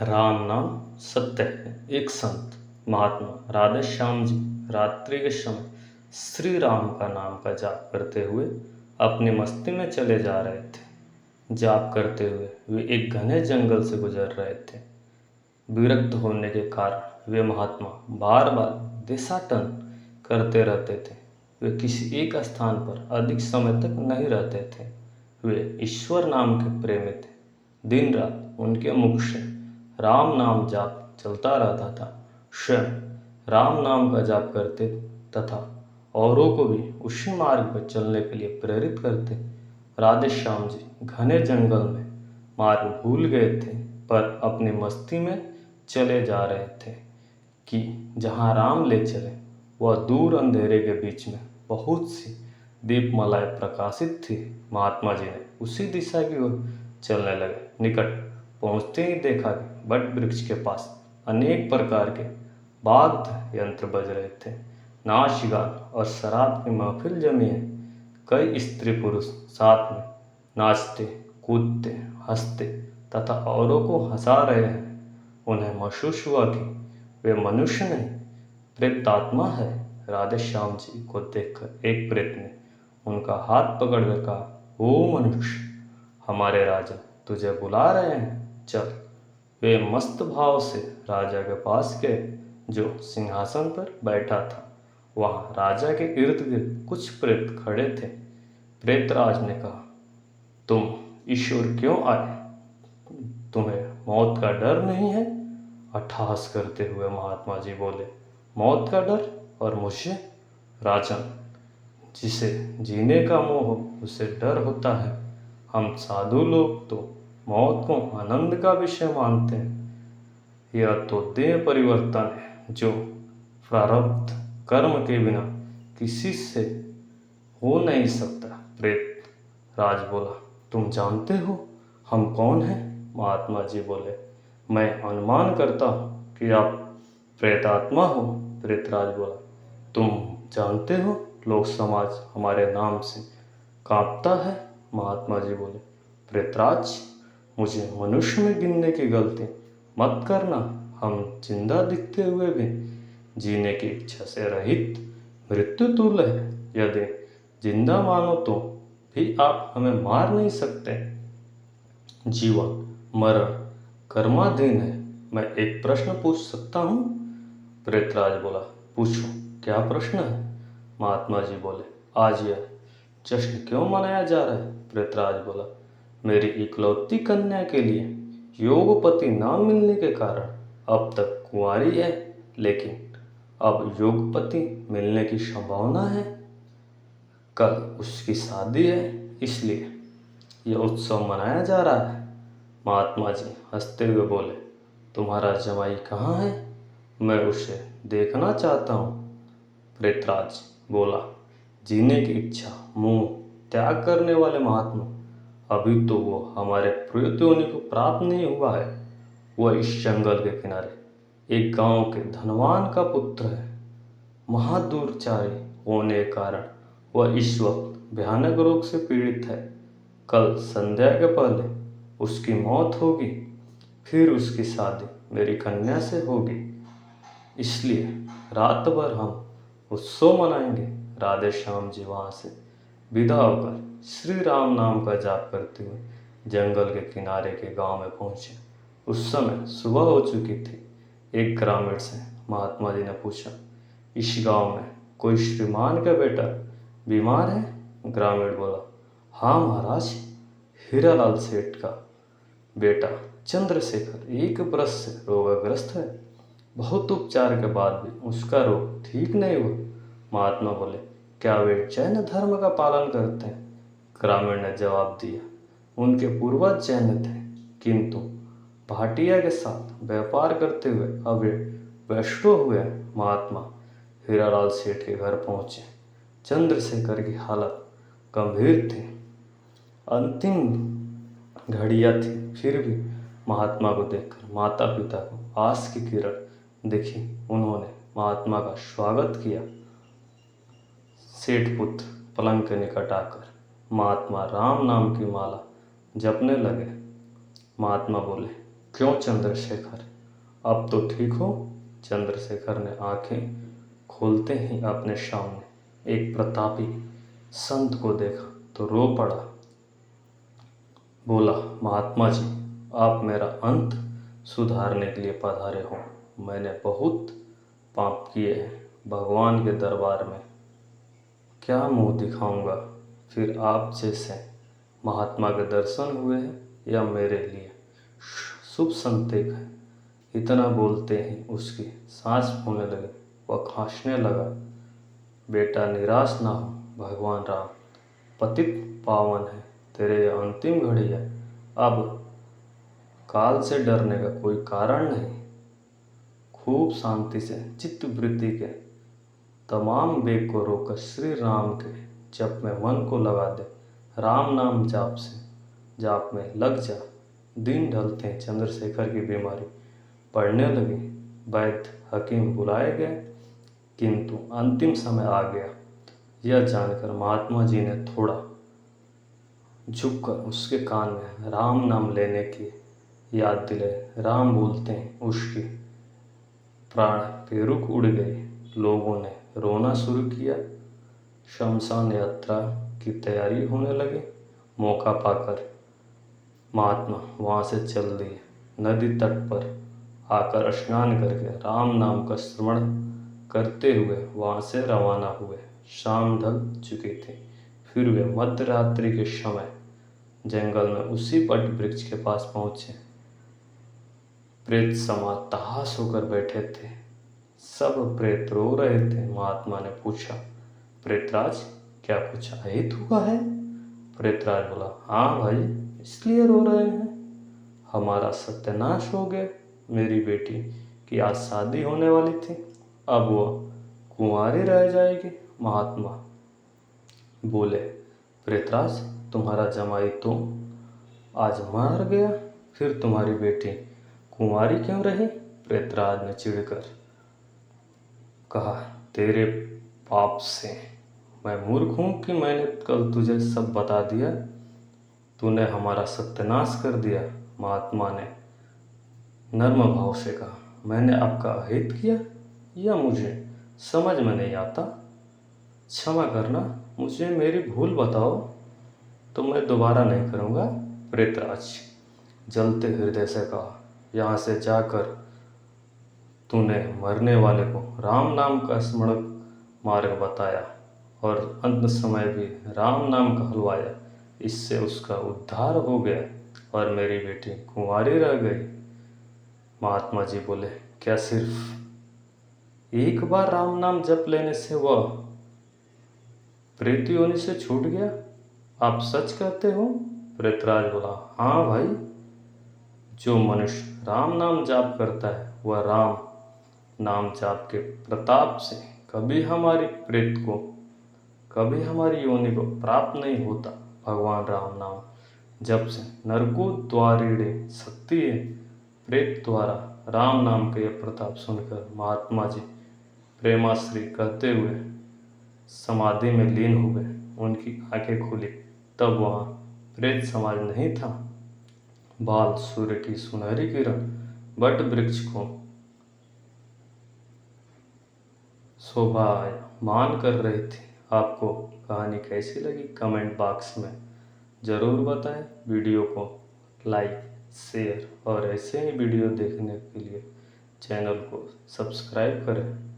राम नाम सत्य है। एक संत महात्मा राधे श्याम जी रात्रि के समय श्री राम का नाम का जाप करते हुए अपनी मस्ती में चले जा रहे थे। जाप करते हुए वे एक घने जंगल से गुजर रहे थे। विरक्त होने के कारण वे महात्मा बार बार देशाटन करते रहते थे। वे किसी एक स्थान पर अधिक समय तक नहीं रहते थे। वे ईश्वर नाम के प्रेमी थे। दिन रात उनके मुख से राम नाम जाप चलता रहता था। स्वयं राम नाम का जाप करते तथा औरों को भी उसी मार्ग पर चलने के लिए प्रेरित करते। राधे श्याम जी घने जंगल में मार्ग भूल गए थे, पर अपनी मस्ती में चले जा रहे थे कि जहाँ राम ले चले वह दूर अंधेरे के बीच में बहुत सी दीपमालाएं प्रकाशित थी। महात्मा जी ने उसी दिशा की ओर चलने लगे। निकट पहुंचते ही देखा कि बट वृक्ष के पास अनेक प्रकार के वाद्य यंत्र बज रहे थे। नाच गान और शराब की महफिल जमी है। कई स्त्री पुरुष साथ में नाचते कूदते हंसते तथा औरों को हंसा रहे हैं। उन्हें महसूस हुआ कि वे मनुष्य नहीं प्रेतात्मा है। राधे श्याम जी को देखकर एक प्रेत ने उनका हाथ पकड़कर कहा, ओ मनुष्य, हमारे राजा तुझे बुला रहे हैं, चल। वे मस्त भाव से राजा के पास गए जो सिंहासन पर बैठा था। वहां राजा के इर्द गिर्द कुछ प्रेत खड़े थे। प्रेतराज ने कहा, तुम ईश्वर क्यों आए? तुम्हें मौत का डर नहीं है? अट्टहास करते हुए महात्मा जी बोले, मौत का डर? और मुझे? राजन, जिसे जीने का मोह हो उसे डर होता है। हम साधु लोग तो मौत को आनंद का विषय मानते हैं। यह तो देह परिवर्तन है जो प्रारब्ध कर्म के बिना किसी से हो नहीं सकता। प्रेत राज बोला, तुम जानते हो हम कौन हैं? महात्मा जी बोले, मैं अनुमान करता हूँ कि आप प्रेतात्मा हो। प्रेतराज बोला, तुम जानते हो लोक समाज हमारे नाम से कांपता है। महात्मा जी बोले, प्रेतराज, मुझे मनुष्य में गिनने की गलती मत करना। हम जिंदा दिखते हुए भी जीने की इच्छा से रहित मृत्यु तुल्य है। यदि जिंदा मानो तो भी आप हमें मार नहीं सकते। जीवन मरण कर्माधीन है। मैं एक प्रश्न पूछ सकता हूँ? प्रेतराज बोला, पूछो, क्या प्रश्न है? महात्मा जी बोले, आज यह जश्न क्यों मनाया जा रहा है? प्रेतराज बोला, मेरी इकलौती कन्या के लिए योगपति ना मिलने के कारण अब तक कुंवारी है, लेकिन अब योगपति मिलने की संभावना है। कल उसकी शादी है, इसलिए यह उत्सव मनाया जा रहा है। महात्मा जी हंसते हुए बोले, तुम्हारा जमाई कहाँ है? मैं उसे देखना चाहता हूँ। प्रेतराज बोला, जीने की इच्छा मोह त्याग करने वाले महात्मा, अभी तो वो हमारे प्रेत योनि को प्राप्त नहीं हुआ है। वह इस जंगल के किनारे एक गांव के धनवान का पुत्र है। महादुर्चारी होने के कारण वह इस वक्त भयानक रोग से पीड़ित है। कल संध्या के पहले उसकी मौत होगी, फिर उसकी शादी मेरी कन्या से होगी। इसलिए रात भर हम उत्सव मनाएंगे। राधे श्याम जी वहाँ से विदा होकर श्री राम नाम का जाप करते हुए जंगल के किनारे के गांव में पहुंचे। उस समय सुबह हो चुकी थी। एक ग्रामीण से महात्मा जी ने पूछा, इस गांव में कोई श्रीमान का बेटा बीमार है? ग्रामीण बोला, हाँ महाराज, हीरालाल सेठ का बेटा चंद्रशेखर एक बरस से रोगग्रस्त है। बहुत उपचार के बाद भी उसका रोग ठीक नहीं हुआ। महात्मा बोले, क्या वे जैन धर्म का पालन करते हैं? ग्रामीण ने जवाब दिया, उनके पूर्वज जैन थे, किंतु भाटिया के साथ व्यापार करते हुए अब वे वैष्णव हुए हैं। महात्मा हीरालाल सेठ के घर पहुंचे। चंद्रशेखर की हालत गंभीर थी। अंतिम घड़ियां थी, फिर भी महात्मा को देखकर माता पिता को आस की किरण दिखी। उन्होंने महात्मा का स्वागत किया। सेठ पुत्र पलंग के निकट आकर महात्मा राम नाम की माला जपने लगे। महात्मा बोले, क्यों चंद्रशेखर, अब तो ठीक हो? चंद्रशेखर ने आंखें खोलते ही अपने सामने एक प्रतापी संत को देखा तो रो पड़ा। बोला, महात्मा जी, आप मेरा अंत सुधारने के लिए पधारे हो। मैंने बहुत पाप किए हैं, भगवान के दरबार में क्या मुंह दिखाऊंगा। फिर आप जैसे महात्मा के दर्शन हुए हैं, यह मेरे लिए शुभ संकेत है। इतना बोलते ही उसकी सांस फूलने लगी, वह खांसने लगा। बेटा निराश ना हो, भगवान राम पतित पावन है, तेरे यह अंतिम घड़ी है। अब काल से डरने का कोई कारण नहीं। खूब शांति से चित्तवृत्ति के तमाम वेग को रोकर श्री राम के जप में मन को लगा दे। राम नाम जाप में लग जा। दिन ढलते चंद्रशेखर की बीमारी बढ़ने लगी। वैद्य हकीम बुलाए गए, किंतु अंतिम समय आ गया। यह जानकर महात्मा जी ने थोड़ा झुककर उसके कान में राम नाम लेने की याद दिलाई। राम बोलते हैं उसकी प्राण पेरुक उड़ गई। लोगों ने रोना शुरू किया। शमशान यात्रा की तैयारी होने लगी। मौका पाकर महात्मा वहाँ से चल दिए। नदी तट पर आकर स्नान करके राम नाम का स्मरण करते हुए वहाँ से रवाना हुए। शाम ढल चुकी थी। फिर वे मध्य रात्रि के समय जंगल में उसी वट वृक्ष के पास पहुंचे। प्रेत समा तहाश होकर बैठे थे। सब प्रेत रो रहे थे। महात्मा ने पूछा, प्रेतराज, क्या कुछ अहित हुआ है? प्रेतराज बोला, हाँ भाई, इसलिए रो रहे हैं। हमारा सत्यानाश हो गया। मेरी बेटी की आज शादी होने वाली थी, अब वह कुंवारी रह जाएगी। महात्मा बोले, प्रेतराज, तुम्हारा जमाई तो आज मर गया, फिर तुम्हारी बेटी कुंवारी क्यों रही? प्रेतराज ने चिढ़कर कहा, तेरे पाप से मैं मूर्ख हूँ कि मैंने कल तुझे सब बता दिया। तूने हमारा सत्यानाश कर दिया। महात्मा ने नर्म भाव से कहा, मैंने आपका अहित किया, यह मुझे समझ में नहीं आता। क्षमा करना, मुझे मेरी भूल बताओ तो मैं दोबारा नहीं करूँगा। प्रेतराज जलते हृदय से कहा, यहाँ से जाकर तूने मरने वाले को राम नाम का स्मरण मार्ग बताया और अंत समय भी राम नाम कहलवाया। इससे उसका उद्धार हो गया और मेरी बेटी कुंवारी रह गई। महात्मा जी बोले, क्या सिर्फ एक बार राम नाम जप लेने से वह प्रेत योनि से छूट गया? आप सच कहते हो? प्रेतराज बोला, हाँ भाई, जो मनुष्य राम नाम जाप करता है वह राम नाम जाप के प्रताप से कभी हमारी योनि को प्राप्त नहीं होता। भगवान राम नाम जब से नरको द्वारिणे शक्ति है। प्रेत द्वारा राम नाम का यह प्रताप सुनकर महात्मा जी प्रेमाश्री कहते हुए समाधि में लीन हो गए। उनकी आंखें खुली, तब वहाँ प्रेत समाज नहीं था। बाल सूर्य की सुनहरी किरण वट वृक्ष को शोभायमान कर रही थी। आपको कहानी कैसी लगी कमेंट बॉक्स में ज़रूर बताएं। वीडियो को लाइक, शेयर और ऐसे ही वीडियो देखने के लिए चैनल को सब्सक्राइब करें।